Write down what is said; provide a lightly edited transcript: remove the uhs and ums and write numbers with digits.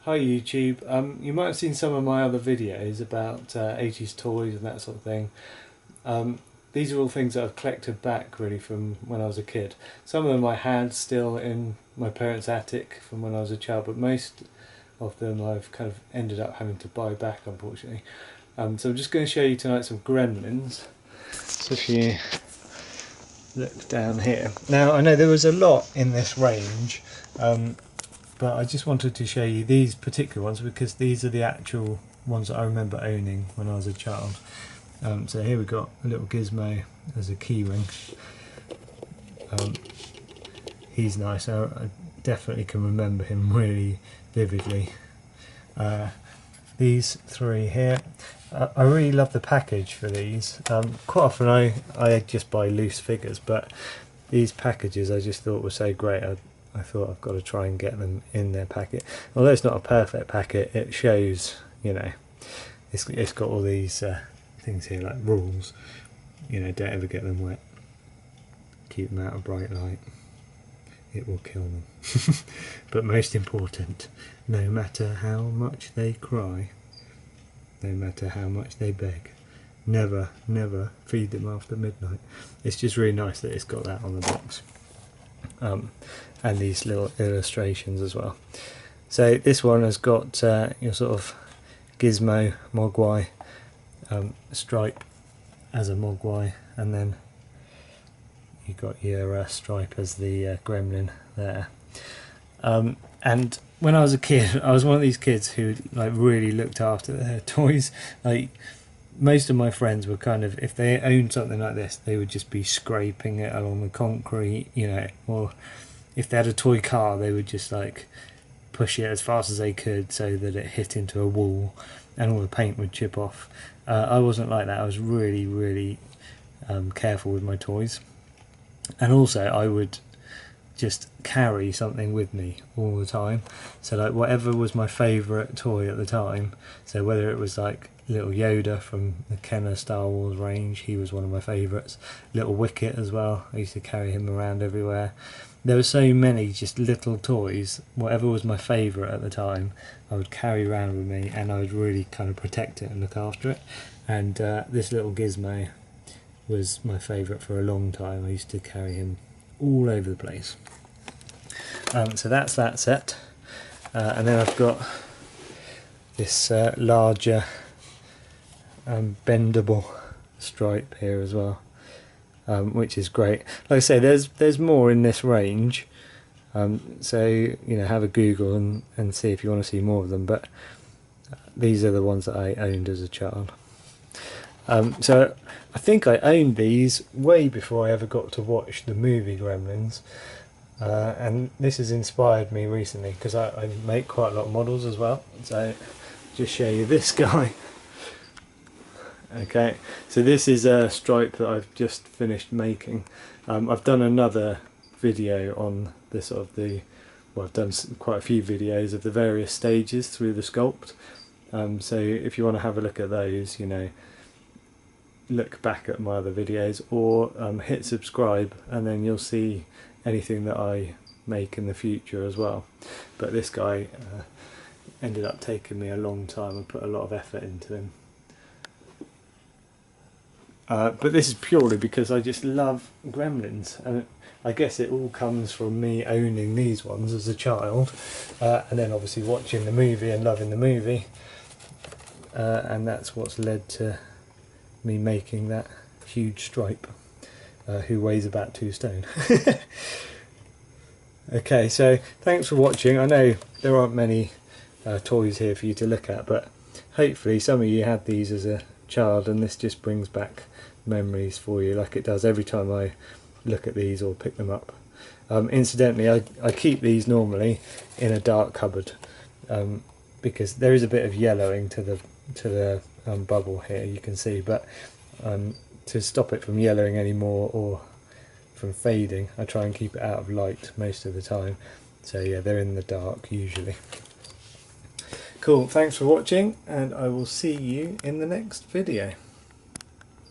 Hi YouTube. You might have seen some of my other videos about 80s toys and that sort of thing. These are all things that I've collected back really from when I was a kid. Some of them I had still in my parents' attic from when I was a child, but most of them I've kind of ended up having to buy back, unfortunately. So I'm just going to show you tonight some Gremlins. So if you look down here. Now I know there was a lot in this range, but I just wanted to show you these particular ones because these are the actual ones that I remember owning when I was a child. So here we've got a little Gizmo as a keyring. He's nice. I definitely can remember him really vividly. These three here, I really love the package for these. Quite often I just buy loose figures, but these packages I just thought were so great. I thought I've got to try and get them in their packet. Although it's not a perfect packet, it shows, you know, it's got all these things here like rules. You know, don't ever get them wet. Keep them out of bright light. It will kill them. But most important, no matter how much they cry, no matter how much they beg, never, never feed them after midnight. It's just really nice that it's got that on the box. And these little illustrations as well. So this one has got your sort of Gizmo Mogwai stripe as a Mogwai, and then you got your stripe as the Gremlin there. And when I was a kid, I was one of these kids who like really looked after their toys. Like most of my friends were kind of, if they owned something like this, they would just be scraping it along the concrete, you know, or if they had a toy car, they would just like push it as fast as they could so that it hit into a wall and all the paint would chip off. I wasn't like that. I was really careful with my toys, and also I would just carry something with me all the time. So like whatever was my favourite toy at the time, so whether it was like little Yoda from the Kenner Star Wars range, he was one of my favourites. Little Wicket as well, I used to carry him around everywhere. There were so many just little toys, whatever was my favourite at the time I would carry around with me, and I would really kind of protect it and look after it. And this little Gizmo was my favourite for a long time. I used to carry him all over the place. So that's that set, and then I've got this larger bendable stripe here as well, which is great. Like I say, there's more in this range, so you know, have a Google and see if you want to see more of them, but these are the ones that I owned as a child. So I think I owned these way before I ever got to watch the movie Gremlins, and this has inspired me recently because I make quite a lot of models as well. So just show you this guy. Okay, so this is a stripe that I've just finished making. I've done another video on the sort of well, I've done quite a few videos of the various stages through the sculpt. So if you want to have a look at those, you know, look back at my other videos, or hit subscribe, and then you'll see anything that I make in the future as well. But this guy ended up taking me a long time. I put a lot of effort into him. But this is purely because I just love Gremlins, and I guess it all comes from me owning these ones as a child, and then obviously watching the movie and loving the movie, and that's what's led to me making that huge stripe, who weighs about 2 stone. Okay, so thanks for watching. I know there aren't many toys here for you to look at, but hopefully some of you had these as a child, and this just brings back memories for you, like it does every time I look at these or pick them up. Incidentally, I keep these normally in a dark cupboard, because there is a bit of yellowing to the bubble here, you can see, but to stop it from yellowing anymore or from fading, I try and keep it out of light most of the time. So yeah, they're in the dark usually. Cool, thanks for watching, and I will see you in the next video.